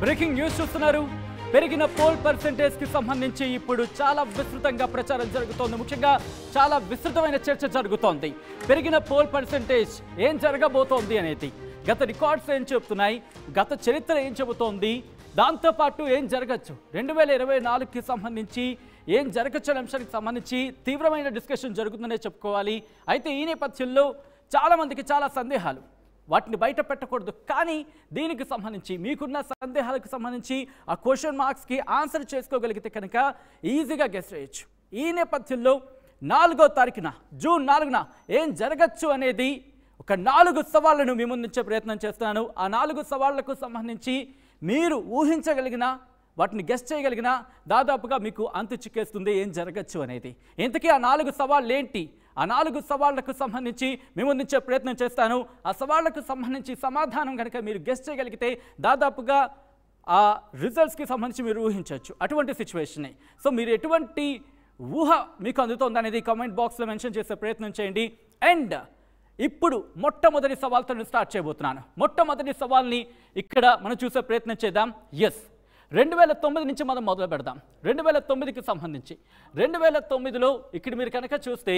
Breaking news చూస్తున్నారు. పెరిగిన pole percentage కి సంబంధించి ఇప్పుడు చాలా విస్తృతంగా ప్రచారం జరుగుతోంది. ముఖ్యంగా చాలా విస్తృతమైన చర్చ జరుగుతోంది. పెరిగిన పోల్ పర్సెంటేజ్ ఏం జరగబోతోంది అనేది, గత రికార్డ్స్ ఏం చెప్తున్నాయి, గత చరిత్ర ఏం చెబుతోంది, దాంతోపాటు ఏం జరగచ్చు 2024కి సంబంధించి ఏం జరగచ్చు అనే అంశానికి సంబంధించి తీవ్రమైన డిస్కషన్ జరుగుతుందనే చెప్పుకోవాలి. అయితే ఈ నేపథ్యంలో చాలామందికి చాలా సందేహాలు, వాటిని బయట పెట్టకూడదు. కానీ దీనికి సంబంధించి మీకున్న సందేహాలకు సంబంధించి ఆ క్వశ్చన్ మార్క్స్కి ఆన్సర్ చేసుకోగలిగితే కనుక ఈజీగా గెస్ చేయొచ్చు. ఈ నేపథ్యంలో 4వ తారీఖున జూన్ 4న ఏం జరగచ్చు అనేది ఒక 4 సవాళ్లను మీ ముందుంచే ప్రయత్నం చేస్తున్నాను. ఆ 4 సవాళ్లకు సంబంధించి మీరు ఊహించగలిగిన, వాటిని గెస్ చేయగలిగిన దాదాపుగా మీకు అంతు చిక్కేస్తుంది ఏం జరగచ్చు అనేది. ఇంతకీ ఆ 4 సవాళ్ళు ఏంటి, ఆ 4 సవాళ్లకు సంబంధించి మేము ముందుంచే ప్రయత్నం చేస్తాను. ఆ సవాళ్లకు సంబంధించి సమాధానం కనుక మీరు గెస్ చేయగలిగితే దాదాపుగా ఆ రిజల్ట్స్కి సంబంధించి మీరు ఊహించవచ్చు. అటువంటి సిచ్యువేషనే. సో మీరు ఎటువంటి ఊహ మీకు అందుతోంది అనేది కామెంట్ బాక్స్లో మెన్షన్ చేసే ప్రయత్నం చేయండి. అండ్ ఇప్పుడు మొట్టమొదటి సవాల్తో నేను స్టార్ట్ చేయబోతున్నాను. మొట్టమొదటి సవాల్ని ఇక్కడ మనం చూసే ప్రయత్నం చేద్దాం. 2009 నుంచి మనం మొదలు పెడదాం. 2009కి సంబంధించి 2009లో ఇక్కడ మీరు కనుక చూస్తే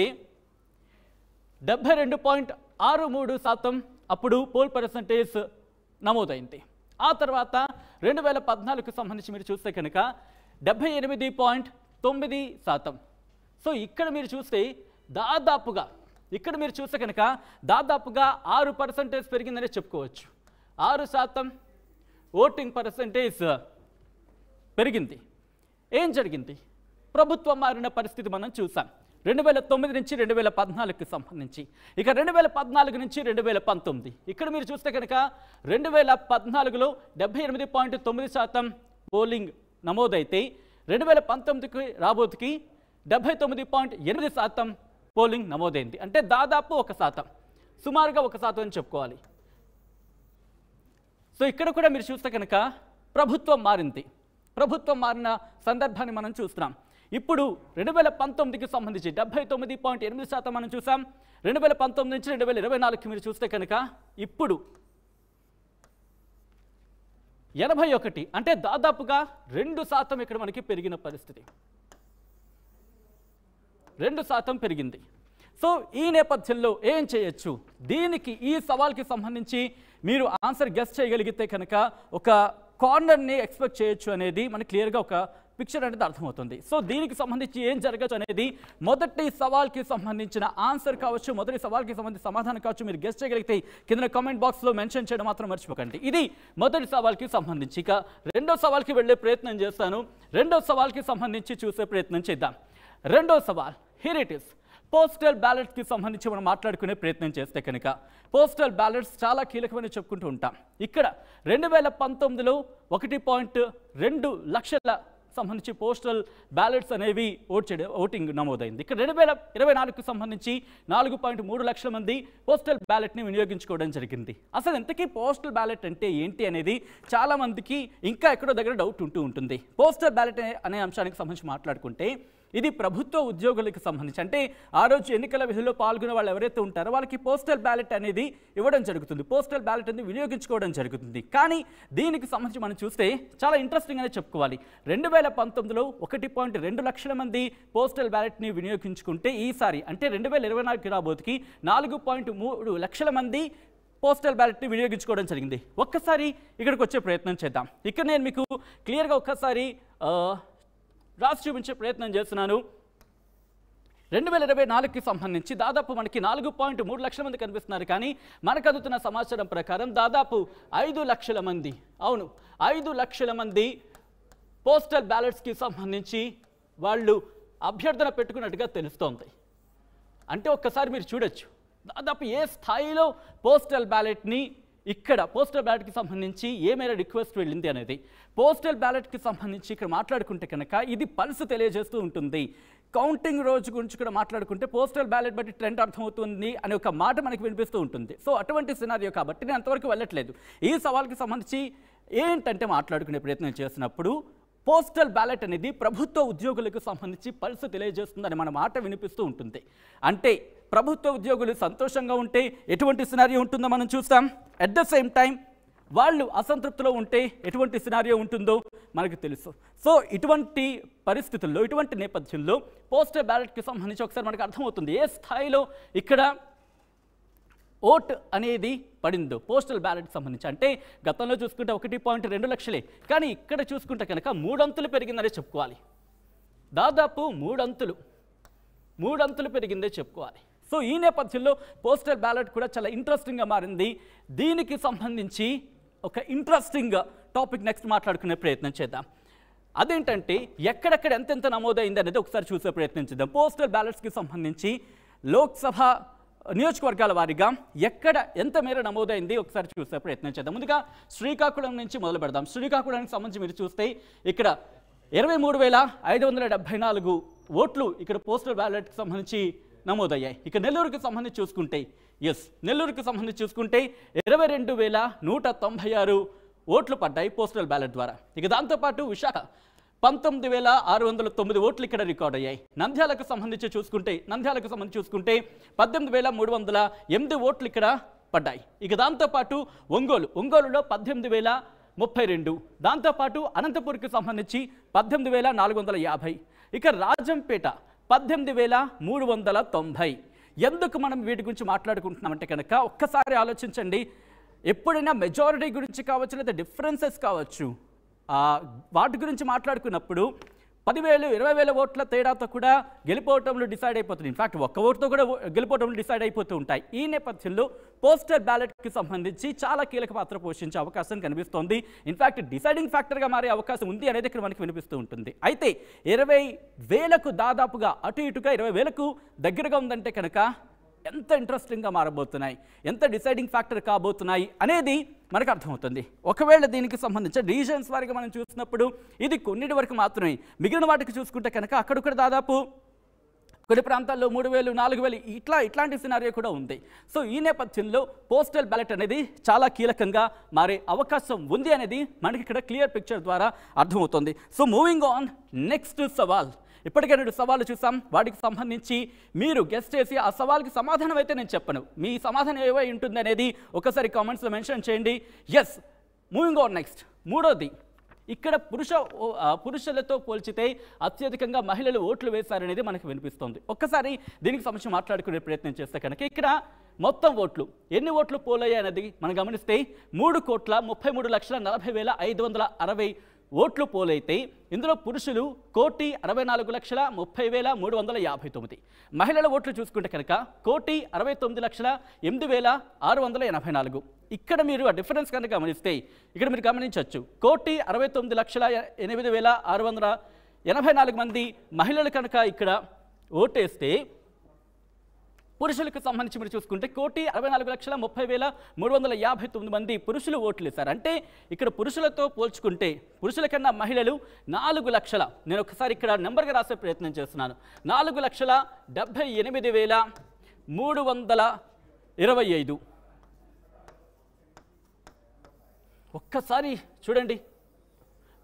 72.63% అప్పుడు పోల్ పర్సెంటేజ్ నమోదైంది. ఆ తర్వాత 2014కి సంబంధించి మీరు చూస్తే కనుక 78.9%. సో ఇక్కడ మీరు చూస్తే దాదాపుగా ఇక్కడ మీరు చూస్తే కనుక దాదాపుగా 6% పెరిగిందనే చెప్పుకోవచ్చు. 6% ఓటింగ్ పర్సెంటేజ్ పెరిగింది. ఏం జరిగింది? ప్రభుత్వం మారిన పరిస్థితి మనం చూసాం 2009 నుంచి 2014కి సంబంధించి. ఇక 2014 నుంచి 2019 ఇక్కడ మీరు చూస్తే కనుక 2014లో 78.9% పోలింగ్ నమోదైతే 2019కి రాబోతుకి 79.8% పోలింగ్ నమోదైంది. అంటే దాదాపు 1%, సుమారుగా 1% అని చెప్పుకోవాలి. సో ఇక్కడ కూడా మీరు చూస్తే కనుక ప్రభుత్వం మారింది. ప్రభుత్వం మారిన సందర్భాన్ని మనం చూస్తున్నాం. ఇప్పుడు 2019కి సంబంధించి 79.8% మనం చూసాం. 2019 నుంచి 2024కి మీరు చూస్తే కనుక ఇప్పుడు 81, అంటే దాదాపుగా 2% ఇక్కడ మనకి పెరిగిన పరిస్థితి. 2% పెరిగింది. సో ఈ నేపథ్యంలో ఏం చేయొచ్చు, దీనికి ఈ సవాల్కి సంబంధించి మీరు ఆన్సర్ గెస్ చేయగలిగితే కనుక ఒక కార్నర్ని ఎక్స్పెక్ట్ చేయొచ్చు అనేది మనకి క్లియర్గా ఒక పిక్చర్ అనేది అర్థమవుతుంది. సో దీనికి సంబంధించి ఏం జరగచ్చు అనేది మొదటి సవాల్కి సంబంధించిన ఆన్సర్ కావచ్చు, మొదటి సవాల్కి సంబంధించిన సమాధానం కావచ్చు, మీరు గెస్ చేయగలిగితే కింద కామెంట్ బాక్స్లో మెన్షన్ చేయడం మాత్రం మర్చిపోకండి. ఇది మొదటి సవాల్కి సంబంధించి. ఇక రెండో సవాల్కి వెళ్ళే ప్రయత్నం చేస్తాను. రెండో సవాల్కి సంబంధించి చూసే ప్రయత్నం చేద్దాం. రెండో సవాల్ హియర్ ఇట్ ఇస్. పోస్టల్ బ్యాలెట్స్కి సంబంధించి మనం మాట్లాడుకునే ప్రయత్నం చేస్తే కనుక పోస్టల్ బ్యాలెట్స్ చాలా కీలకమని చెప్పుకుంటూ ఉంటాం. ఇక్కడ 2019లో 1.2 లక్షల సంబంధించి పోస్టల్ బ్యాలెట్స్ అనేవి ఓటింగ్ నమోదైంది. ఇక్కడ 2024కు సంబంధించి 4.3 లక్షల మంది పోస్టల్ బ్యాలెట్ని వినియోగించుకోవడం జరిగింది. అసలు ఎంతకీ పోస్టల్ బ్యాలెట్ అంటే ఏంటి అనేది చాలామందికి ఇంకా ఎక్కడో దగ్గర డౌట్ ఉంటూ ఉంటుంది. పోస్టల్ బ్యాలెట్ అనే అంశానికి సంబంధించి మాట్లాడుకుంటే ఇది ప్రభుత్వ ఉద్యోగులకు సంబంధించి, అంటే ఆ రోజు ఎన్నికల విధిలో పాల్గొనే వాళ్ళు ఎవరైతే ఉంటారో వాళ్ళకి పోస్టల్ బ్యాలెట్ అనేది ఇవ్వడం జరుగుతుంది. పోస్టల్ బ్యాలెట్ అనేది వినియోగించుకోవడం జరుగుతుంది. కానీ దీనికి సంబంధించి మనం చూస్తే చాలా ఇంట్రెస్టింగ్ అనేది చెప్పుకోవాలి. 2019లో 1.2 లక్షల మంది పోస్టల్ బ్యాలెట్ని వినియోగించుకుంటే ఈసారి అంటే 2024కి రాబోతుకి 4.3 లక్షల మంది పోస్టల్ బ్యాలెట్ని వినియోగించుకోవడం జరిగింది. ఒక్కసారి ఇక్కడికి వచ్చే ప్రయత్నం చేద్దాం. ఇక్కడ నేను మీకు క్లియర్గా ఒక్కసారి రాసి చూపించే ప్రయత్నం చేస్తున్నాను. 2024కి సంబంధించి దాదాపు మనకి 4.3 లక్షల మంది కనిపిస్తున్నారు. కానీ మనకు అందుతున్న సమాచారం ప్రకారం దాదాపు 5 లక్షల మంది, అవును 5 లక్షల మంది పోస్టల్ బ్యాలెట్స్కి సంబంధించి వాళ్ళు అభ్యర్థన పెట్టుకున్నట్టుగా తెలుస్తోంది. అంటే ఒక్కసారి మీరు చూడొచ్చు దాదాపు ఏ స్థాయిలో పోస్టల్ బ్యాలెట్ని ఇక్కడ పోస్టల్ బ్యాలెట్కి సంబంధించి ఏ మేర రిక్వెస్ట్ వెళ్ళింది అనేది. పోస్టల్ బ్యాలెట్కి సంబంధించి ఇక్కడ మాట్లాడుకుంటే కనుక ఇది పల్స్ తెలియజేస్తూ ఉంటుంది. కౌంటింగ్ రోజు గురించి కూడా మాట్లాడుకుంటే పోస్టల్ బ్యాలెట్ బట్టి ట్రెండ్ అర్థమవుతుంది అనే ఒక మాట మనకి వినిపిస్తూ ఉంటుంది. సో అటువంటి సినారియో కాబట్టి నేను అంతవరకు వెళ్ళట్లేదు. ఈ సవాల్కి సంబంధించి ఏంటంటే మాట్లాడుకునే ప్రయత్నం చేసినప్పుడు పోస్టల్ బ్యాలెట్ అనేది ప్రభుత్వ ఉద్యోగులకు సంబంధించి పల్స్ తెలియజేస్తుందని మన మాట వినిపిస్తూ ఉంటుంది. అంటే ప్రభుత్వ ఉద్యోగులు సంతోషంగా ఉంటే ఎటువంటి సినారియో ఉంటుందో మనం చూస్తాం. అట్ ద సేమ్ టైం వాళ్ళు అసంతృప్తిలో ఉంటే ఎటువంటి సినారియో ఉంటుందో మనకు తెలుసు. సో ఇటువంటి పరిస్థితుల్లో, ఇటువంటి నేపథ్యంలో పోస్టల్ బ్యాలెట్కి సంబంధించి ఒకసారి మనకు అర్థమవుతుంది ఏ స్థాయిలో ఇక్కడ ఓట్ అనేది పడిందో పోస్టల్ బ్యాలెట్కి సంబంధించి. అంటే గతంలో చూసుకుంటే 1.2 లక్షలే, కానీ ఇక్కడ చూసుకుంటే కనుక 3 అంతులు పెరిగిందనే చెప్పుకోవాలి. దాదాపు 3 అంతులు పెరిగిందే చెప్పుకోవాలి. సో ఈ నేపథ్యంలో పోస్టల్ బ్యాలెట్ కూడా చాలా ఇంట్రెస్టింగ్గా మారింది. దీనికి సంబంధించి ఒక ఇంట్రెస్టింగ్ టాపిక్ నెక్స్ట్ మాట్లాడుకునే ప్రయత్నం చేద్దాం. అదేంటంటే ఎక్కడెక్కడ ఎంతెంత నమోదైంది అనేది ఒకసారి చూసే ప్రయత్నం చేద్దాం. పోస్టల్ బ్యాలెట్స్కి సంబంధించి లోక్సభ నియోజకవర్గాల వారీగా ఎక్కడ ఎంత మేర నమోదైంది ఒకసారి చూసే ప్రయత్నం చేద్దాం. ముందుగా శ్రీకాకుళం నుంచి మొదలు పెడదాం. శ్రీకాకుళానికి సంబంధించి మీరు చూస్తే ఇక్కడ 23,574 ఓట్లు ఇక్కడ పోస్టల్ బ్యాలెట్కి సంబంధించి నమోదయ్యాయి. ఇక నెల్లూరుకి సంబంధించి చూసుకుంటే నెల్లూరుకి సంబంధించి చూసుకుంటే 22,196 ఓట్లు పడ్డాయి పోస్టల్ బ్యాలెట్ ద్వారా. ఇక దాంతోపాటు విశాఖ 19,609 ఓట్లు ఇక్కడ రికార్డ్ అయ్యాయి. నంద్యాలకు సంబంధించి చూసుకుంటే 18,308 ఓట్లు ఇక్కడ పడ్డాయి. ఇక దాంతోపాటు ఒంగోలులో 18,032, దాంతోపాటు అనంతపూర్కి సంబంధించి 18,450, ఇక రాజంపేట 18,390. ఎందుకు మనం వీటి గురించి మాట్లాడుకుంటున్నామంటే కనుక ఒక్కసారి ఆలోచించండి. ఎప్పుడైనా మెజారిటీ గురించి కావచ్చు లేదా డిఫరెన్సెస్ కావచ్చు, వాటి గురించి మాట్లాడుకున్నప్పుడు 10,000, 20,000 ఓట్ల తేడాతో కూడా గెలిపోవటంలో డిసైడ్ అయిపోతుంది. ఇన్ఫాక్ట్ ఒక్క ఓటుతో కూడా గెలిపోవటంలో డిసైడ్ అయిపోతూ ఉంటాయి. ఈ నేపథ్యంలో పోస్టల్ బ్యాలెట్కి సంబంధించి చాలా కీలక పాత్ర పోషించే అవకాశం కనిపిస్తోంది. ఇన్ఫాక్ట్ డిసైడింగ్ ఫ్యాక్టర్గా మారే అవకాశం ఉంది అనేది ఇక్కడ మనకి వినిపిస్తూ ఉంటుంది. అయితే 20,000కు దాదాపుగా అటు ఇటుగా 20,000కు దగ్గరగా ఉందంటే కనుక ఎంత ఇంట్రెస్టింగ్గా మారబోతున్నాయి, ఎంత డిసైడింగ్ ఫ్యాక్టర్ కాబోతున్నాయి అనేది మనకు అర్థమవుతుంది. ఒకవేళ దీనికి సంబంధించి రీజన్స్ వారిగా మనం చూసినప్పుడు ఇది కొన్నిటి వరకు మాత్రమే. మిగిలిన వాటికి చూసుకుంటే కనుక అక్కడక్కడ దాదాపు కొన్ని ప్రాంతాల్లో 3,000, 4,000 ఇట్లాంటి సినారియో కూడా ఉంది. సో ఈ నేపథ్యంలో పోస్టల్ బ్యాలెట్ అనేది చాలా కీలకంగా మారే అవకాశం ఉంది అనేది మనకి ఇక్కడ క్లియర్ పిక్చర్ ద్వారా అర్థమవుతుంది. సో మూవింగ్ ఆన్, నెక్స్ట్ సవాల్. ఇప్పటికే 2 సవాళ్ళు చూసాం. వాటికి సంబంధించి మీరు గెస్ట్ చేసి ఆ సవాల్కి సమాధానం అయితే నేను చెప్పను, మీ సమాధానం ఏవై ఉంటుంది అనేది ఒకసారి కామెంట్స్లో మెన్షన్ చేయండి. Moving on next. మూడోది, ఇక్కడ పురుషులతో పోల్చితే అత్యధికంగా మహిళలు ఓట్లు వేశారనేది మనకు వినిపిస్తోంది. ఒక్కసారి దీనికి సంబంధించి మాట్లాడుకునే ప్రయత్నం చేస్తే కనుక ఇక్కడ మొత్తం ఓట్లు ఎన్ని ఓట్లు పోలయ్యాయి అనేది మనం గమనిస్తే 3,33,40,560 ఓట్లు పోలైతే ఇందులో పురుషులు 1,64,30,359, మహిళల ఓట్లు చూసుకుంటే కనుక 1,69,08,684. ఇక్కడ మీరు ఆ డిఫరెన్స్ కనుక గమనిస్తే ఇక్కడ మీరు గమనించవచ్చు 1,69,08,684 మంది మహిళలు కనుక ఇక్కడ ఓటేస్తే, పురుషులకు సంబంధించి మీరు చూసుకుంటే 1,64,30,359 మంది పురుషులు ఓట్లు వేశారు. అంటే ఇక్కడ పురుషులతో పోల్చుకుంటే పురుషుల కన్నా మహిళలు 4 లక్షల, నేను ఒకసారి ఇక్కడ నెంబర్గా రాసే ప్రయత్నం చేస్తున్నాను, 4,78,325. ఒక్కసారి చూడండి,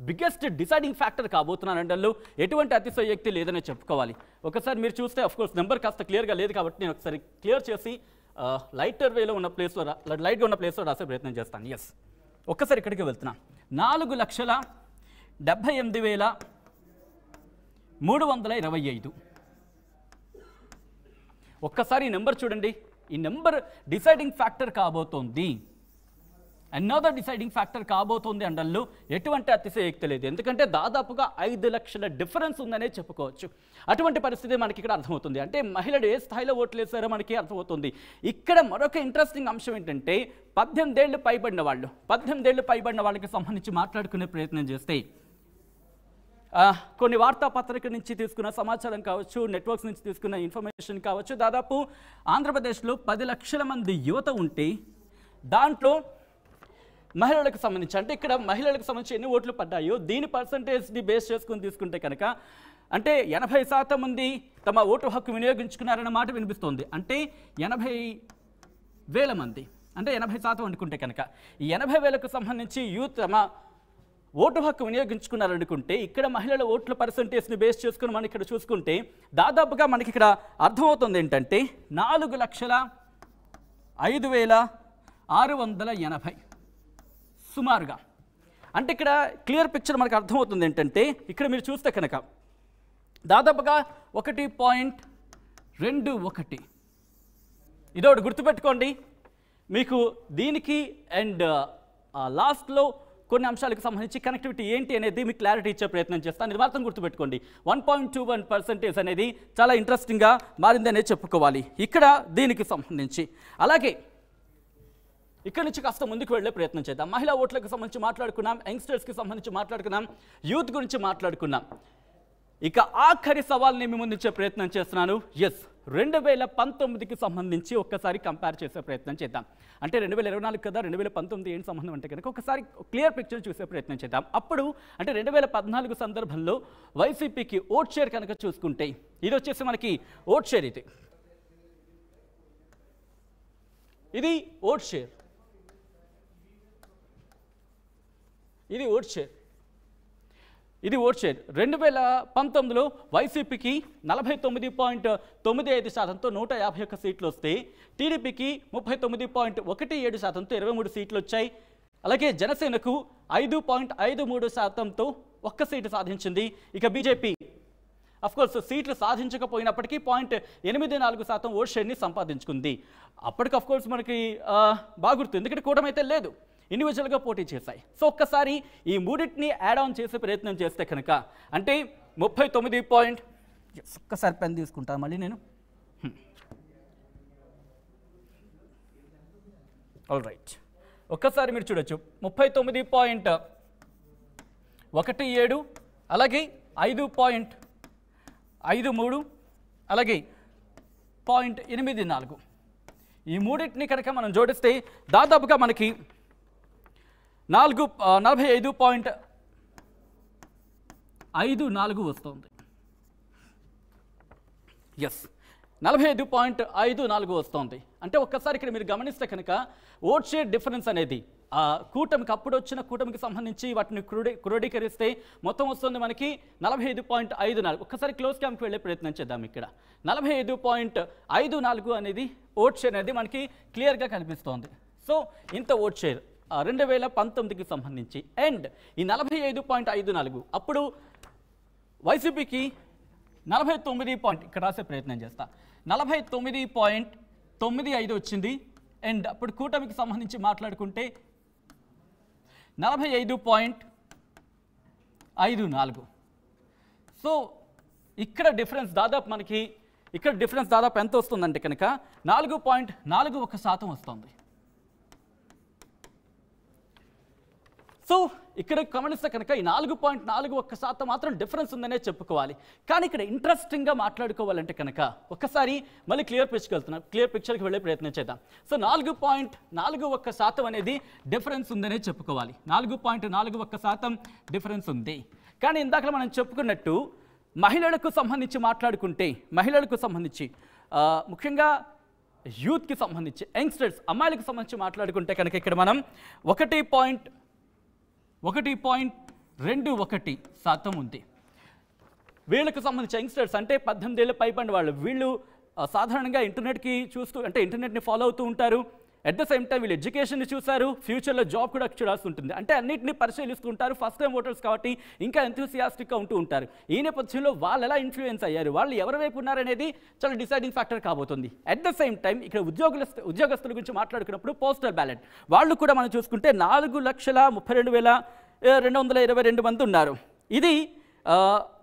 బిగ్గెస్ట్ డిసైడింగ్ ఫ్యాక్టర్ కాబోతున్నానంటలో ఎటువంటి అతిశయోక్తి లేదనే చెప్పుకోవాలి. ఒకసారి మీరు చూస్తే అఫ్కోర్స్ నెంబర్ కాస్త క్లియర్గా లేదు కాబట్టి నేను ఒకసారి క్లియర్ చేసి లైట్గా ఉన్న ప్లేస్లో రాసే ప్రయత్నం చేస్తాను. ఒక్కసారి ఇక్కడికి వెళ్తున్నా. 4,78,325. ఒక్కసారి ఈ నెంబర్ చూడండి. ఈ నెంబర్ డిసైడింగ్ ఫ్యాక్టర్ కాబోతోంది, అనదర్ డిసైడింగ్ ఫ్యాక్టర్ కాబోతోంది అనడంలో ఎటువంటి అతిశయోక్తి లేదు. ఎందుకంటే దాదాపుగా 5 లక్షల డిఫరెన్స్ ఉందనే చెప్పుకోవచ్చు. అటువంటి పరిస్థితి మనకి ఇక్కడ అర్థమవుతుంది. అంటే మహిళలు ఏ స్థాయిలో ఓట్లు వేసారో మనకి అర్థమవుతుంది. ఇక్కడ మరొక ఇంట్రెస్టింగ్ అంశం ఏంటంటే 18 ఏళ్ళు పైబడిన వాళ్ళకి సంబంధించి మాట్లాడుకునే ప్రయత్నం చేస్తే కొన్ని వార్తాపత్రిక నుంచి తీసుకున్న సమాచారం కావచ్చు, నెట్వర్క్స్ నుంచి తీసుకున్న ఇన్ఫర్మేషన్ కావచ్చు, దాదాపు ఆంధ్రప్రదేశ్లో 10 లక్షల మంది యువత ఉంటే దాంట్లో మహిళలకు సంబంధించి, అంటే ఇక్కడ మహిళలకు సంబంధించి ఎన్ని ఓట్లు పడ్డాయో దీని పర్సంటేజ్ని బేస్ చేసుకుని తీసుకుంటే కనుక అంటే 80% మంది తమ ఓటు హక్కు వినియోగించుకున్నారన్న మాట వినిపిస్తోంది. అంటే 80,000 మంది, అంటే 80% అనుకుంటే కనుక ఈ 80,000కు సంబంధించి యూత్ తమ ఓటు హక్కు వినియోగించుకున్నారనుకుంటే ఇక్కడ మహిళల ఓట్ల పర్సంటేజ్ని బేస్ చేసుకుని మనం ఇక్కడ చూసుకుంటే దాదాపుగా మనకి ఇక్కడ అర్థమవుతుంది ఏంటంటే 4,05,680. సుమారుగా. అంటే ఇక్కడ క్లియర్ పిక్చర్ మనకు అర్థమవుతుంది ఏంటంటే, ఇక్కడ మీరు చూస్తే కనుక దాదాపుగా 1.21. ఇదొకటి గుర్తుపెట్టుకోండి. మీకు దీనికి అండ్ లాస్ట్లో కొన్ని అంశాలకు సంబంధించి కనెక్టివిటీ ఏంటి అనేది మీకు క్లారిటీ ఇచ్చే ప్రయత్నం చేస్తాను. ఇది మాత్రం గుర్తుపెట్టుకోండి. 1.21% అనేది చాలా ఇంట్రెస్టింగ్గా మారిందనే చెప్పుకోవాలి ఇక్కడ దీనికి సంబంధించి. అలాగే ఇక్కడ నుంచి కాస్త ముందుకు వెళ్ళే ప్రయత్నం చేద్దాం. మహిళా ఓట్లకు సంబంధించి మాట్లాడుకున్నాం, యంగ్స్టర్స్కి సంబంధించి మాట్లాడుకున్నాం, యూత్ గురించి మాట్లాడుకున్నాం. ఇక ఆఖరి సవాల్ని మీ ముందుంచే ప్రయత్నం చేస్తున్నాను. 2019కి సంబంధించి ఒక్కసారి కంపేర్ చేసే ప్రయత్నం చేద్దాం. అంటే 2024 కదా, 2019 ఏంటి సంబంధం అంటే కనుక ఒకసారి క్లియర్ పిక్చర్ చూసే ప్రయత్నం చేద్దాం. అప్పుడు అంటే 2014 సందర్భంలో వైసీపీకి ఓట్ షేర్ కనుక చూసుకుంటే ఇది వచ్చేసి మనకి ఓట్ షేర్, ఇది ఓట్ షేర్, ఇది ఓట్ షేర్, ఇది ఓట్ షేర్. 2019లో వైసీపీకి 49.95%తో 151 సీట్లు వస్తే, టీడీపీకి 39.17%తో 23 సీట్లు వచ్చాయి. అలాగే జనసేనకు 5.53%తో 1 సీటు సాధించింది. ఇక బీజేపీ అఫ్కోర్స్ సీట్లు సాధించకపోయినప్పటికీ 0.84% ఓట్ షేర్ని సంపాదించుకుంది. అప్పటికి అఫ్కోర్స్ మనకి బాగా గుర్తు, ఎందుకంటే కూటమి అయితే లేదు, ఇండివిజువల్గా పోటీ చేశాయి. సో ఒక్కసారి ఈ మూడింటిని యాడ్ ఆన్ చేసే ప్రయత్నం చేస్తే కనుక అంటే 39. ఒక్కసారి పెన్ తీసుకుంటాను మళ్ళీ నేను. ఆల్ రైట్, ఒక్కసారి మీరు చూడొచ్చు 39.17, అలాగే 5.53, అలాగే 0.84. ఈ మూడింటిని కనుక మనం జోడిస్తే దాదాపుగా మనకి 45.54 వస్తుంది. 45.54 వస్తుంది. అంటే ఒక్కసారి ఇక్కడ మీరు గమనిస్తే కనుక ఓట్ షేర్ డిఫరెన్స్ అనేది కూటమికి అప్పుడు వచ్చిన కూటమికి సంబంధించి వాటిని క్రోడీకరిస్తే మొత్తం వస్తుంది మనకి 45.54. ఒక్కసారి క్లోజ్ క్యాంప్కి వెళ్ళే ప్రయత్నం చేద్దాం. ఇక్కడ 45.54 అనేది ఓట్ షేర్ అనేది మనకి క్లియర్గా కనిపిస్తోంది. సో ఇంత ఓట్ షేర్ 2019కి సంబంధించి. అండ్ ఈ 45.54 అప్పుడు వైసీపీకి 49 ఇక్కడ రాసే ప్రయత్నం చేస్తా 49.95 వచ్చింది. అండ్ అప్పుడు కూటమికి సంబంధించి మాట్లాడుకుంటే 45.54. సో ఇక్కడ డిఫరెన్స్ దాదాపు మనకి ఎంత వస్తుందంటే కనుక 4.41% వస్తుంది. సో ఇక్కడ గమనిస్తే కనుక ఈ 4.41% మాత్రం డిఫరెన్స్ ఉందనే చెప్పుకోవాలి. కానీ ఇక్కడ ఇంట్రెస్టింగ్గా మాట్లాడుకోవాలంటే కనుక ఒక్కసారి మళ్ళీ క్లియర్ పిక్చర్కి వెళ్ళే ప్రయత్నం చేద్దాం. సో 4.41% అనేది డిఫరెన్స్ ఉందనే చెప్పుకోవాలి. 4.41% డిఫరెన్స్ ఉంది. కానీ ఇందాక మనం చెప్పుకున్నట్టు మహిళలకు సంబంధించి మాట్లాడుకుంటే, మహిళలకు సంబంధించి ముఖ్యంగా యూత్కి సంబంధించి, యంగ్స్టర్స్ అమ్మాయిలకు సంబంధించి మాట్లాడుకుంటే కనుక ఇక్కడ మనం 1.21% ఉంది. వీళ్ళకు సంబంధించి యంగ్స్టర్స్ అంటే 18 ఏళ్ళ పైబడిన వాళ్ళు, వీళ్ళు సాధారణంగా ఇంటర్నెట్కి చూస్తూ అంటే ఇంటర్నెట్ని ఫాలో అవుతూ ఉంటారు. అట్ ద సేమ్ టైం వీళ్ళు ఎడ్యుకేషన్ని చూశారు, ఫ్యూచర్లో జాబ్ కూడా చూడాల్సి ఉంటుంది. అంటే అన్నింటినీ పరిశీలిస్తూ ఉంటారు. ఫస్ట్ టైం ఓటర్స్ కాబట్టి ఇంకా ఎంతూసియాస్టిక్గా ఉంటూ ఉంటారు. ఈ నేపథ్యంలో వాళ్ళు ఎలా ఇన్ఫ్లుయెన్స్ అయ్యారు, వాళ్ళు ఎవరి వైపు ఉన్నారనేది చాలా డిసైడింగ్ ఫ్యాక్టర్ కాబోతుంది. అట్ ద సేమ్ టైం ఇక్కడ ఉద్యోగస్తుల గురించి మాట్లాడుకున్నప్పుడు పోస్టల్ బ్యాలెట్ వాళ్ళు కూడా మనం చూసుకుంటే 4,32,222 మంది ఉన్నారు. ఇది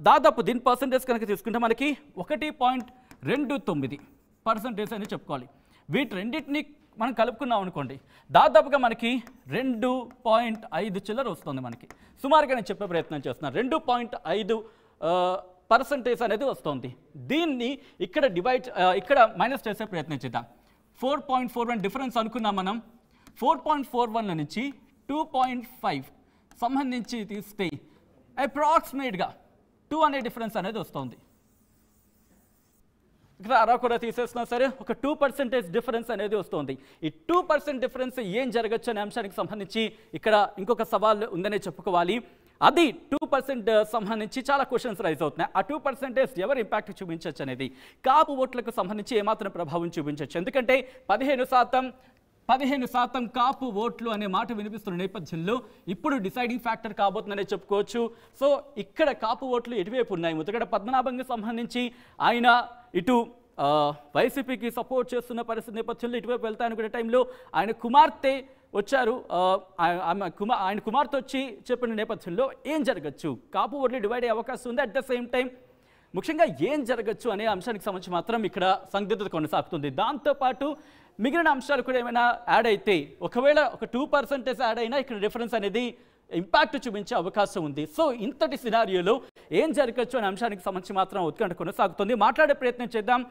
దాదాపు దీని పర్సంటేజ్ కనుక తీసుకుంటే మనకి 1.29% అని చెప్పుకోవాలి. వీటి రెండింటిని మనం కలుపుకున్నాం అనుకోండి దాదాపుగా మనకి 2.5 చిల్లర వస్తుంది. మనకి సుమారుగా నేను చెప్పే ప్రయత్నం చేస్తున్నాను 2.5% అనేది వస్తుంది. దీన్ని ఇక్కడ మైనస్ చేసే ప్రయత్నం చేద్దాం. 4.41 డిఫరెన్స్ అనుకున్నాం మనం. 4.41 నుంచి 2.5 సంబంధించి తీస్తే అప్రాక్సిమేట్గా 2 అనే డిఫరెన్స్ అనేది వస్తుంది. ఇక్కడ అలా కూడా తీసేస్తున్నా సరే ఒక 2% డిఫరెన్స్ అనేది వస్తుంది. ఈ 2% డిఫరెన్స్ ఏం జరగచ్చు అనే అంశానికి సంబంధించి ఇక్కడ ఇంకొక సవాల్ ఉందనే చెప్పుకోవాలి. అది 2% సంబంధించి చాలా క్వశ్చన్స్ రైజ్ అవుతున్నాయి. ఆ 2% ఎవరు ఇంపాక్ట్ చూపించవచ్చు అనేది, కాపు ఓట్లకు సంబంధించి ఏమాత్రం ప్రభావం చూపించవచ్చు. ఎందుకంటే 15% 15% కాపు ఓట్లు అనే మాట వినిపిస్తున్న నేపథ్యంలో ఇప్పుడు డిసైడింగ్ ఫ్యాక్టర్ కాబోతుందనే చెప్పుకోవచ్చు. సో ఇక్కడ కాపు ఓట్లు ఎటువైపు ఉన్నాయి? ముద్రగడ పద్మనాభంకి సంబంధించి ఆయన ఇటు వైసీపీకి సపోర్ట్ చేస్తున్న పరిస్థితి నేపథ్యంలో ఇటువైపు వెళ్తాయనుకునే టైంలో ఆయన కుమార్తె వచ్చారు. ఆయన కుమార్తె వచ్చి చెప్పిన నేపథ్యంలో ఏం జరగచ్చు? కాపు ఓట్లు డివైడ్ అయ్యే అవకాశం ఉంది. అట్ ద సేమ్ టైం ముఖ్యంగా ఏం జరగచ్చు అనే అంశానికి సంబంధించి మాత్రం ఇక్కడ సందిగ్ధత కొనసాగుతుంది. దాంతోపాటు మిగిలిన అంశాలు కూడా ఏమైనా యాడ్ అయితే, ఒకవేళ ఒక 2% యాడ్ అయినా ఇక్కడ డిఫరెన్స్ అనేది ఇంపాక్ట్ చూపించే అవకాశం ఉంది. సో ఇంతటి సినారియోలో ఏం జరగచ్చు అనే అంశానికి సంబంధించి మాత్రం ఉత్కంఠ కొనసాగుతుంది. మాట్లాడే ప్రయత్నం చేద్దాం,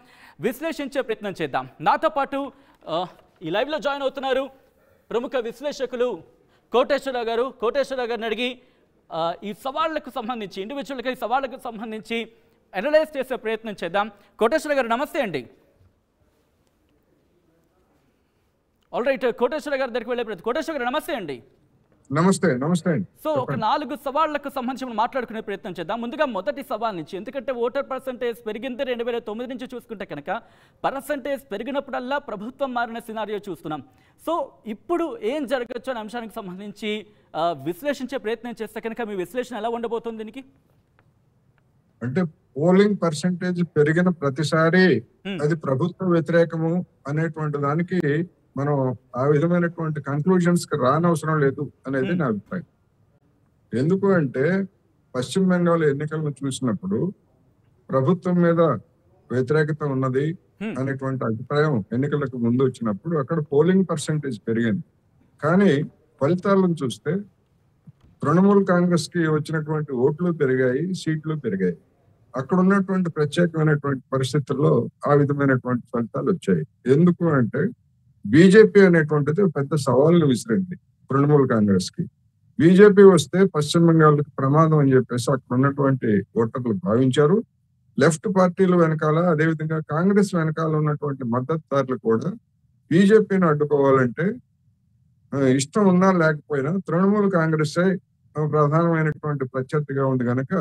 విశ్లేషించే ప్రయత్నం చేద్దాం. నాతో పాటు ఈ లైవ్లో జాయిన్ అవుతున్నారు ప్రముఖ విశ్లేషకులు కోటేశ్వరరావు గారు. కోటేశ్వరరావు గారిని అడిగి ఈ సవాళ్లకు సంబంధించి, ఇండివిజువల్గా ఈ సవాళ్లకు సంబంధించి అనలైజ్ చేసే ప్రయత్నం చేద్దాం. కోటేశ్వరరావు గారు నమస్తే అండి. ఆల్ రైట్, కోటేశ్వరరావు గారి దగ్గరికి వెళ్ళే ప్రయత్నం. కోటేశ్వర గారు నమస్తే అండి. నమస్తే. నమస్తే అండి. సో ఒక 4 సవాళ్లకు సంబంధించి మనం మాట్లాడుకునే ప్రయత్నం చేద్దాం. ముందుగా మొదటి సవాల్ నుంచి, ఎందుకంటే ఓటర్ పర్సంటేజ్ పెరిగింది 2009 నుంచి చూసుకుంటే కనుక పర్సంటేజ్ పెరిగినప్పుడల్లా ప్రభుత్వం మారిన సినారియో చూస్తున్నాం. సో ఇప్పుడు ఏం జరగచ్చు అనే అంశానికి సంబంధించి విశ్లేషించే ప్రయత్నం చేస్తే కనుక మీ విశ్లేషణ ఎలా ఉండబోతుంది దీనికి? అంటే పోలింగ్ పర్సంటేజ్ పెరిగిన ప్రతిసారి అది ప్రభుత్వ వ్యతిరేకము అనేటువంటి దానికి మనం ఆ విధమైనటువంటి కన్క్లూజన్స్ కి రానవసరం లేదు అనేది నా అభిప్రాయం. ఎందుకు అంటే పశ్చిమ బెంగాల్ ఎన్నికలను చూసినప్పుడు ప్రభుత్వం మీద వ్యతిరేకత ఉన్నది అనేటువంటి అభిప్రాయం ఎన్నికలకు ముందు వచ్చినప్పుడు అక్కడ పోలింగ్ పర్సంటేజ్ పెరిగింది. కానీ ఫలితాలను చూస్తే తృణమూల్ కాంగ్రెస్ కి వచ్చినటువంటి ఓట్లు పెరిగాయి, సీట్లు పెరిగాయి. అక్కడ ఉన్నటువంటి ప్రత్యేకమైనటువంటి పరిస్థితుల్లో ఆ విధమైనటువంటి ఫలితాలు వచ్చాయి. ఎందుకు అంటే బీజేపీ అనేటువంటిది పెద్ద సవాళ్ళు విసిరింది తృణమూల్ కాంగ్రెస్ కి. బీజేపీ వస్తే పశ్చిమ బెంగాల్కి ప్రమాదం అని చెప్పేసి అక్కడ ఉన్నటువంటి ఓటర్లు భావించారు. లెఫ్ట్ పార్టీలు వెనకాల, అదేవిధంగా కాంగ్రెస్ వెనకాల ఉన్నటువంటి మద్దతుదారులు కూడా బీజేపీని అడ్డుకోవాలంటే ఇష్టం ఉన్నా లేకపోయినా తృణమూల్ కాంగ్రెస్ ప్రధానమైనటువంటి ప్రత్యర్థిగా ఉంది కనుక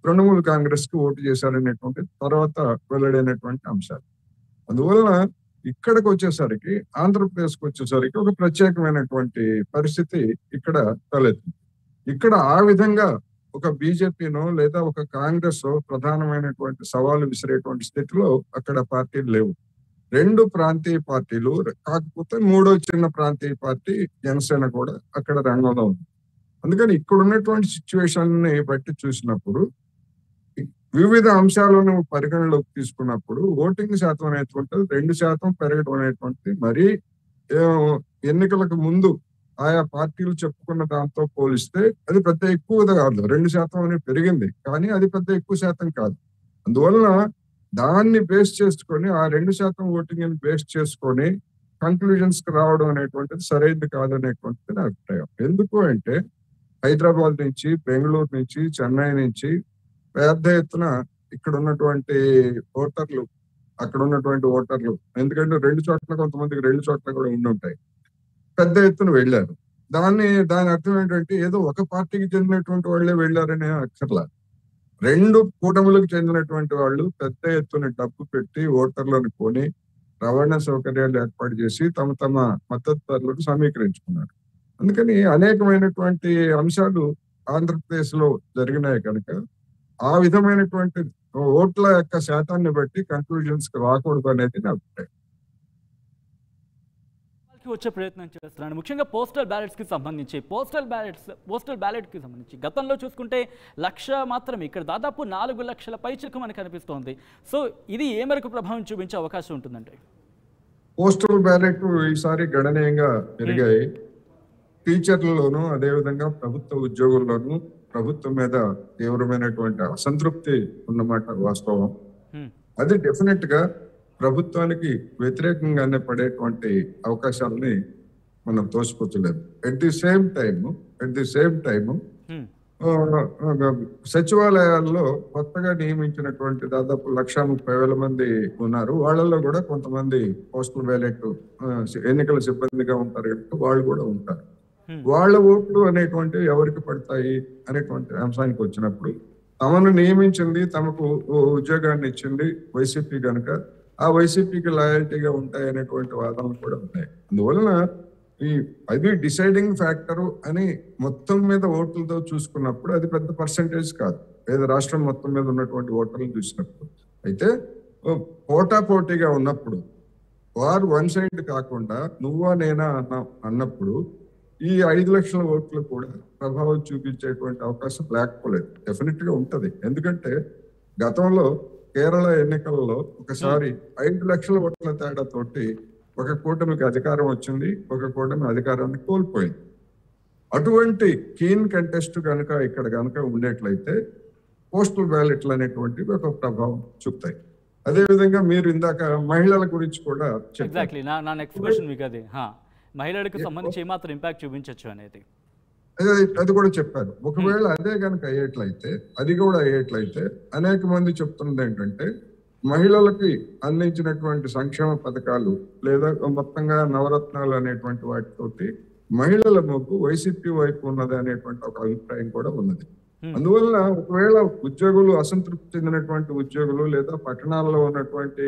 తృణమూల్ కాంగ్రెస్ కి ఓటు చేశారనేటువంటి తర్వాత వెల్లడైనటువంటి అంశాలు. అందువలన ఇక్కడికి వచ్చేసరికి, ఆంధ్రప్రదేశ్కి వచ్చేసరికి ఒక ప్రత్యేకమైనటువంటి పరిస్థితి ఇక్కడ తలెత్తింది. ఇక్కడ ఆ విధంగా ఒక బీజేపీనో లేదా ఒక కాంగ్రెస్ ప్రధానమైనటువంటి సవాలు విసిరేటువంటి స్థితిలో అక్కడ పార్టీలు లేవు. 2 ప్రాంతీయ పార్టీలు, కాకపోతే 3వ చిన్న ప్రాంతీయ పార్టీ జనసేన కూడా అక్కడ రంగంలో ఉంది. అందుకని ఇక్కడ ఉన్నటువంటి సిచ్యువేషన్ ని బట్టి చూసినప్పుడు వివిధ అంశాలను పరిగణలోకి తీసుకున్నప్పుడు ఓటింగ్ శాతం అనేటువంటిది 2% పెరగడం అనేటువంటిది మరీ ఎన్నికలకు ముందు ఆయా పార్టీలు చెప్పుకున్న దాంతో పోలిస్తే అది పెద్ద ఎక్కువ కాదు. 2% అనేది పెరిగింది, కానీ అది పెద్ద ఎక్కువ శాతం కాదు. అందువలన దాన్ని బేస్ చేసుకొని, ఆ 2% ఓటింగ్ బేస్ చేసుకొని కన్క్లూజన్స్ కి రావడం అనేటువంటిది సరైనది కాదనేటువంటిది నా అభిప్రాయం. ఎందుకు అంటే హైదరాబాద్ నుంచి, బెంగళూరు నుంచి, చెన్నై నుంచి పెద్ద ఎత్తున ఇక్కడ ఉన్నటువంటి ఓటర్లు, అక్కడ ఉన్నటువంటి ఓటర్లు, ఎందుకంటే 2 చోట్ల కొంతమందికి 2 చోట్ల కూడా ఉండి ఉంటాయి, పెద్ద ఎత్తున వెళ్ళారు. దాని అర్థం ఏంటంటే ఏదో ఒక పార్టీకి చెందినటువంటి వాళ్ళే వెళ్ళారనే అక్కర్లా. 2 కూటములకు చెందినటువంటి వాళ్ళు పెద్ద ఎత్తున డబ్బు పెట్టి ఓటర్లను కొని రవాణా సౌకర్యాలు ఏర్పాటు చేసి తమ మద్దతుదారులకు సమీకరించుకున్నారు. అందుకని అనేకమైనటువంటి అంశాలు ఆంధ్రప్రదేశ్ లో జరిగినాయి కనుక ఆ విధమైనటువంటి ఓట్ల యొక్క శాతాన్ని బట్టి కన్క్లూజన్స్ కి రాకూడదు అనేది నా అభిప్రాయం. వచ్చే ప్రయత్నం చేస్తున్నాను. ముఖ్యంగా పోస్టల్ బ్యాలెట్స్ కి సంబంధించి, పోస్టల్ బ్యాలెట్ కి సంబంధించి గతంలో చూసుకుంటే 1,00,000 మాత్రమే, ఇక్కడ దాదాపు 4 లక్షల పైచిలకు మనకు కనిపిస్తోంది. సో ఇది ఏ మేరకు ప్రభావం చూపించే అవకాశం ఉంటుందంటే? పోస్టల్ బ్యాలెట్ ఈసారి గణనీయంగా పెరిగాయి. టీచర్లలోనూ, అదేవిధంగా ప్రభుత్వ ఉద్యోగుల్లోనూ ప్రభుత్వం మీద తీవ్రమైనటువంటి అసంతృప్తి ఉన్నమాట వాస్తవం. అది డెఫినెట్ గా ప్రభుత్వానికి వ్యతిరేకంగానే పడేటువంటి అవకాశాలని మనం తోసిపుచ్చలేదు. ఎట్ ది సేమ్ టైమ్ సచివాలయాల్లో కొత్తగా నియమించినటువంటి దాదాపు 1,30,000 మంది ఉన్నారు. వాళ్ళల్లో కూడా కొంతమంది పోస్టల్ బ్యాలెట్ ఎన్నికల సిబ్బందిగా ఉంటారు కాబట్టి వాళ్ళు కూడా ఉంటారు. వాళ్ళ ఓట్లు అనేటువంటి ఎవరికి పడతాయి అనేటువంటి అంశానికి వచ్చినప్పుడు తమను నియమించింది, తమకు ఉద్యోగాన్ని ఇచ్చింది వైసీపీ కనుక ఆ వైసీపీకి లాయల్టీగా ఉంటాయి అనేటువంటి వాదనలు కూడా ఉన్నాయి. అందువలన ఈ అది డిసైడింగ్ ఫ్యాక్టర్ అని మొత్తం మీద ఓట్లతో చూసుకున్నప్పుడు అది పెద్ద పర్సంటేజ్ కాదు, లేదా రాష్ట్రం మొత్తం మీద ఉన్నటువంటి ఓటర్లు చూసినప్పుడు. అయితే పోటాపోటీగా ఉన్నప్పుడు వారు వన్ సైడ్ కాకుండా నువ్వా నేనా అన్నప్పుడు ఈ 5 లక్షల ఓట్లు కూడా ప్రభావం చూపించేటువంటి అవకాశం లేకపోలేదు. డెఫినెట్ గా ఉంటది. ఎందుకంటే గతంలో కేరళ ఎన్నికల్లో ఒకసారి 5 లక్షల ఓట్ల తేడాతోటి ఒక కూటమికి అధికారం వచ్చింది, ఒక కూటమి అధికారాన్ని కోల్పోయింది. అటువంటి కీన్ కంటెస్ట్ కనుక ఇక్కడ కనుక ఉండేట్లయితే పోస్టల్ బ్యాలెట్లు అనేటువంటివి ఒక ప్రభావం చూపుతాయి. అదేవిధంగా మీరు ఇందాక మహిళల గురించి కూడా ఎగ్జాక్ట్లీ నా నెక్స్ట్ క్వశ్చన్ మీకు అది మహిళలకు సంబంధించి ఏమాత్రం ఇంపాక్ట్ చూపించవచ్చు అనేది అది కూడా చెప్పారు. ఒకవేళ అదే కనుక అయ్యేట్లయితే అనేక మంది చెప్తున్నది ఏంటంటే మహిళలకి అందించినటువంటి సంక్షేమ పథకాలు లేదా మొత్తంగా నవరత్నాలు అనేటువంటి వాటితోటి మహిళల మొగ్గు వైసీపీ వైపు ఉన్నది అనేటువంటి ఒక అభిప్రాయం కూడా ఉన్నది. అందువలన ఒకవేళ ఉద్యోగులు అసంతృప్తి చెందినటువంటి ఉద్యోగులు లేదా పట్టణాల్లో ఉన్నటువంటి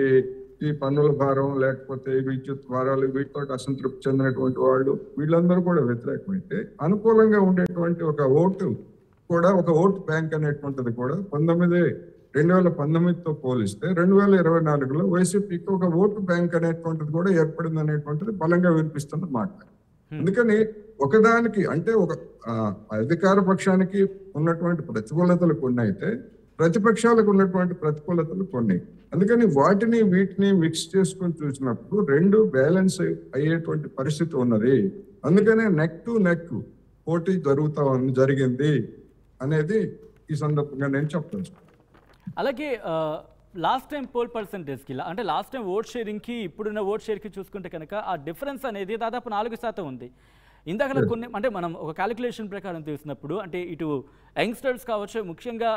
ఈ పన్నుల భారం లేకపోతే విద్యుత్ భారాలు వీటితో అసంతృప్తి చెందినటువంటి వాళ్ళు వీళ్ళందరూ కూడా వ్యతిరేకమైతే అనుకూలంగా ఉండేటువంటి ఒక ఓటు బ్యాంక్ అనేటువంటిది కూడా 2019తో పోలిస్తే 2024లో వైసీపీకి ఒక ఓటు బ్యాంక్ అనేటువంటిది కూడా ఏర్పడింది అనేటువంటిది బలంగా వినిపిస్తున్న మాట. అందుకని ఒకదానికి అంటే ఒక అధికార పక్షానికి ఉన్నటువంటి ప్రతికూలతలు కొన్ని అయితే ప్రతిపక్షాలకు ఉన్నటువంటి ప్రతికూలతలు కొన్ని. అందుకని వీటిని మిక్స్ చేసుకొని చూసినప్పుడు రెండు బ్యాలెన్స్ అయ్యేటువంటి పరిస్థితి ఉన్నది. అందుకనే నెక్ టు నెక్ పోటీ జరిగింది అనేది ఈ సందర్భంగా నేను చెప్తాను. అలాగే లాస్ట్ టైం పోల్ పర్సెంటేజ్కి అంటే లాస్ట్ టైం ఓట్ షేరింగ్కి ఇప్పుడున్న ఓట్ షేర్కి చూసుకుంటే కనుక ఆ డిఫరెన్స్ అనేది దాదాపు 4% ఉంది. ఇందాక కొన్ని అంటే మనం ఒక క్యాలిక్యులేషన్ ప్రకారం తీసినప్పుడు అంటే ఇటు యంగ్స్టర్స్ కావచ్చు, ముఖ్యంగా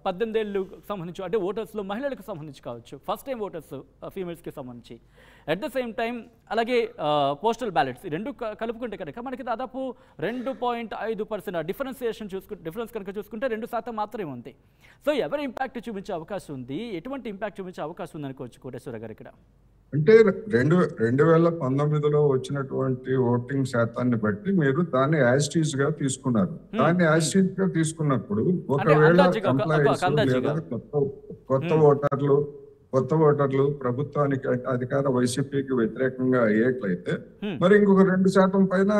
18 ఏళ్ళు సంబంధించి అంటే ఓటర్స్లో మహిళలకు సంబంధించి కావచ్చు, ఫస్ట్ టైం ఓటర్స్ ఫీమేల్స్కి సంబంధించి, అట్ ద సేమ్ టైం అలాగే పోస్టల్ బ్యాలెట్స్ రెండు కలుపుకుంటే కనుక మనకి దాదాపు 2.5% డిఫరెన్స్ కనుక చూసుకుంటే 2% మాత్రమే ఉంది. సో ఎవరి ఇంపాక్ట్ చూపించే అవకాశం ఉంది, ఎటువంటి ఇంపాక్ట్ చూపించే అవకాశం ఉంది అనుకోవచ్చు కోటేశ్వర గారు ఇక్కడ? అంటే 2019లో వచ్చినటువంటి ఓటింగ్ శాతాన్ని బట్టి మీరు దాన్ని యాజిటీస్ గా తీసుకున్నారు. దాన్ని యాజిటీస్ గా తీసుకున్నప్పుడు ఒకవేళ ఎంప్లాయీస్ లేదా కొత్త ఓటర్లు ప్రభుత్వానికి అధికార వైసీపీకి వ్యతిరేకంగా అయ్యేట్లయితే మరి ఇంకొక 2% పైన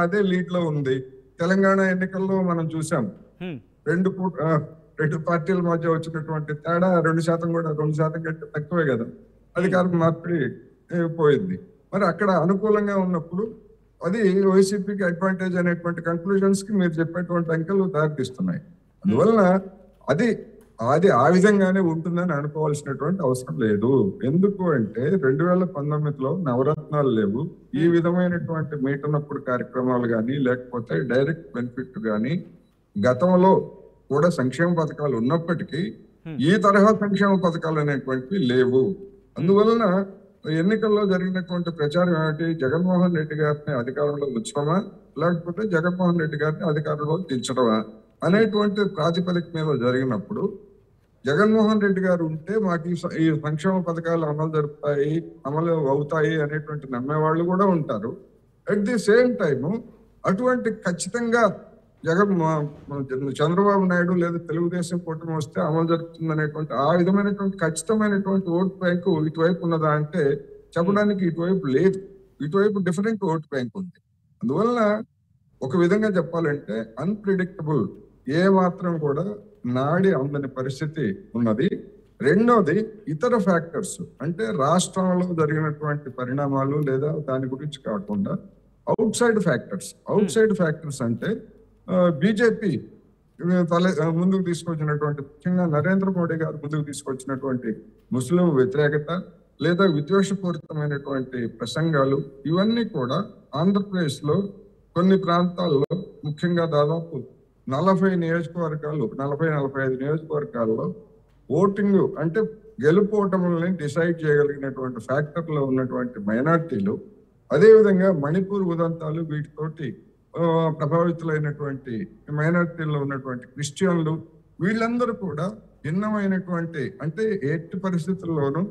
అదే లీడ్ లో ఉంది. తెలంగాణ ఎన్నికల్లో మనం చూసాం, రెండు పార్టీల మధ్య వచ్చినటువంటి తేడా 2% కూడా 2% కంటే తక్కువే కదా, అధికారం మార్పిడి పోయింది. మరి అక్కడ అనుకూలంగా ఉన్నప్పుడు అది వైసీపీకి అడ్వాంటేజ్ అనేటువంటి కన్క్లూజన్స్ కి మీరు చెప్పేటువంటి అంకెలు దారితీస్తున్నాయి. అందువలన అది ఆ విధంగానే ఉంటుందని అనుకోవాల్సినటువంటి అవసరం లేదు. ఎందుకు అంటే 2019లో నవరత్నాలు లేవు, ఈ విధమైనటువంటి మీటనప్పుడు కార్యక్రమాలు కానీ లేకపోతే డైరెక్ట్ బెనిఫిట్ కానీ గతంలో కూడా సంక్షేమ పథకాలు ఉన్నప్పటికీ ఈ తరహా సంక్షేమ పథకాలు అనేటువంటివి లేవు. అందువలన ఎన్నికల్లో జరిగినటువంటి ప్రచారం ఏమిటి, జగన్మోహన్ రెడ్డి గారిని అధికారంలో ఉంచడమా లేకపోతే జగన్మోహన్ రెడ్డి గారిని అధికారంలో దించడమా అనేటువంటి ప్రాతిపదిక మీద జరిగినప్పుడు జగన్మోహన్ రెడ్డి గారు ఉంటే మాకు ఈ సంక్షేమ పథకాలు అమలు అవుతాయి అనేటువంటి నమ్మేవాళ్ళు కూడా ఉంటారు. అట్ ది సేమ్ టైము అటువంటి ఖచ్చితంగా చంద్రబాబు నాయుడు లేదా తెలుగుదేశం కూటమి వస్తే అమలు జరుగుతుంది అనేటువంటి ఆ విధమైనటువంటి ఖచ్చితమైనటువంటి ఓటు బ్యాంకు ఇటువైపు ఉన్నదా అంటే చెప్పడానికి ఇటువైపు లేదు. ఇటువైపు డిఫరెంట్ ఓటు బ్యాంక్ ఉంది. అందువలన ఒక విధంగా చెప్పాలంటే అన్ప్రిడిక్టబుల్, ఏ మాత్రం కూడా నాడి అందని పరిస్థితి ఉన్నది. రెండోది ఇతర ఫ్యాక్టర్స్ అంటే రాష్ట్రంలో జరిగినటువంటి పరిణామాలు లేదా దాని గురించి కాకుండా అవుట్ సైడ్ ఫ్యాక్టర్స్ అంటే బీజేపీ ముందుకు తీసుకొచ్చినటువంటి, ముఖ్యంగా నరేంద్ర మోడీ గారు ముందుకు తీసుకొచ్చినటువంటి ముస్లిం వ్యతిరేకత లేదా విద్వేషపూరితమైనటువంటి ప్రసంగాలు, ఇవన్నీ కూడా ఆంధ్రప్రదేశ్ లో కొన్ని ప్రాంతాల్లో ముఖ్యంగా దాదాపు 40 నియోజకవర్గాలు 40-45 నియోజకవర్గాల్లో ఓటింగ్ అంటే గెలుపోటములని డిసైడ్ చేయగలిగినటువంటి ఫ్యాక్టర్లో ఉన్నటువంటి మైనార్టీలు, అదేవిధంగా మణిపూర్ ఉదంతాలు వీటితోటి ప్రభావితులైనటువంటి మైనార్టీల్లో ఉన్నటువంటి క్రిస్టియన్లు, వీళ్ళందరూ కూడా భిన్నమైనటువంటి అంటే ఎట్టి పరిస్థితుల్లోనూ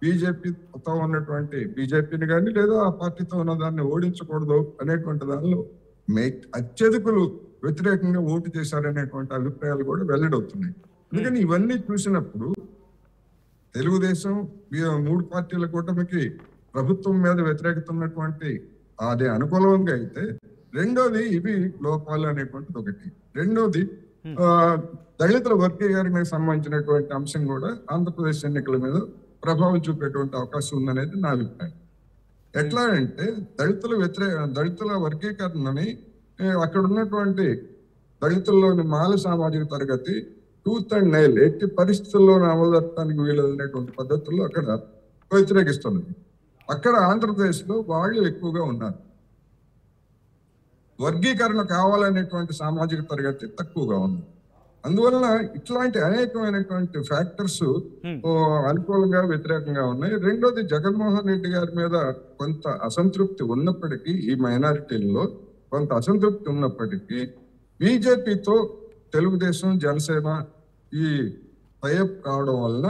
బీజేపీతో ఉన్నటువంటి బీజేపీని కానీ లేదా ఆ పార్టీతో ఉన్న దాన్ని ఓడించకూడదు అనేటువంటి దానిలో అత్యధికులు వ్యతిరేకంగా ఓటు చేశారనేటువంటి అభిప్రాయాలు కూడా వెల్లడవుతున్నాయి. అందుకని ఇవన్నీ చూసినప్పుడు తెలుగుదేశం 3 పార్టీల కూటమికి ప్రభుత్వం మీద వ్యతిరేకత ఉన్నటువంటి అదే అనుకూలంగా అయితే, రెండోది ఇవి లోపాలు అనేటువంటిది ఒకటి. రెండోది దళితుల వర్గీకరణకు సంబంధించినటువంటి అంశం కూడా ఆంధ్రప్రదేశ్ ఎన్నికల మీద ప్రభావం చూపేటువంటి అవకాశం ఉందనేది నా అభిప్రాయం. ఎట్లా అంటే దళితుల వర్గీకరణని అక్కడ ఉన్నటువంటి దళితుల్లోని మాల సామాజిక తరగతి టూత్ అండ్ నైల్ ఎట్టి పరిస్థితుల్లోనూ అమలు జరపడానికి వీలనేటువంటి పద్ధతుల్లో అక్కడ వ్యతిరేకిస్తున్నది. అక్కడ ఆంధ్రప్రదేశ్ లో వాళ్ళు ఎక్కువగా ఉన్నారు. వర్గీకరణ కావాలనేటువంటి సామాజిక తరగతి తక్కువగా ఉంది. అందువలన ఇట్లాంటి అనేకమైనటువంటి ఫ్యాక్టర్స్ అనుకూలంగా వ్యతిరేకంగా ఉన్నాయి. రెండోది జగన్మోహన్ రెడ్డి గారి మీద కొంత అసంతృప్తి ఉన్నప్పటికీ, ఈ మైనారిటీల్లో కొంత అసంతృప్తి ఉన్నప్పటికీ బీజేపీతో తెలుగుదేశం జనసేన ఈ టైఅప్ కావడం వలన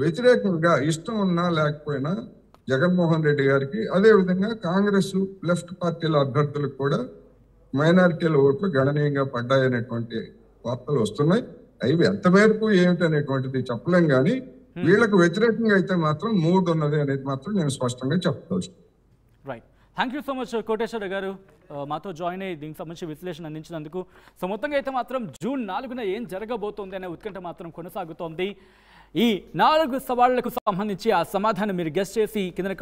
వ్యతిరేకంగా ఇష్టం ఉన్నా లేకపోయినా జగన్మోహన్ రెడ్డి గారికి, అదే విధంగా కాంగ్రెస్ లెఫ్ట్ పార్టీల అభ్యర్థులకు కూడా మైనారిటీల ఓట్లు గణనీయంగా పడ్డాయనేటువంటి వార్తలు వస్తున్నాయి. అవి ఎంత మేరకు ఏమిటనేటువంటిది చెప్పలేం, కానీ వీళ్ళకు వ్యతిరేకంగా అయితే మాత్రం మూడ్ ఉన్నది అనేది మాత్రం నేను స్పష్టంగా చెప్పవచ్చు. Right, thank you so much Koteswara garu మాతో జాయిన్ అయ్యి దీనికి సంబంధించి విశ్లేషణ అందించినందుకు. సో మొత్తంగా అయితే మాత్రం జూన్ 4న ఏం జరగబోతోంది అనే ఉత్కంఠ మాత్రం కొనసాగుతోంది. ఈ 4 సవాళ్లకు సంబంధించి ఆ సమాధానం మీరు గెస్ట్ చేసి కింద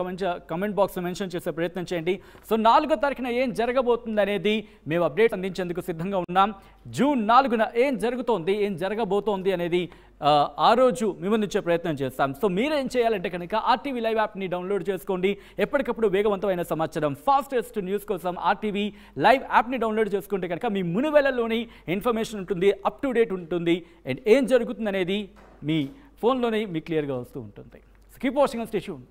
కమెంట్ బాక్స్లో మెన్షన్ చేసే ప్రయత్నం చేయండి. సో 4వ తారీఖున ఏం జరగబోతుంది అనేది మేము అప్డేట్ అందించేందుకు సిద్ధంగా ఉన్నాం. జూన్ 4న ఏం జరుగుతోంది, ఏం జరగబోతోంది అనేది ఆ రోజు మేము అందించే ప్రయత్నం చేస్తాం. సో మీరేం చేయాలంటే కనుక ఆర్టీవీ లైవ్ యాప్ని డౌన్లోడ్ చేసుకోండి. ఎప్పటికప్పుడు వేగవంతమైన సమాచారం, ఫాస్టెస్ట్ న్యూస్ కోసం ఆర్టీవీ లైవ్ యాప్ని డౌన్లోడ్ చేసుకుంటే కనుక మీ మునివేళల్లోని ఇన్ఫర్మేషన్ ఉంటుంది, అప్ టు డేట్ ఉంటుంది. అండ్ ఏం జరుగుతుంది అనేది మీ ఫోన్లోనే మీకు క్లియర్గా వస్తూ ఉంటుంది. Keep watching and stay tuned.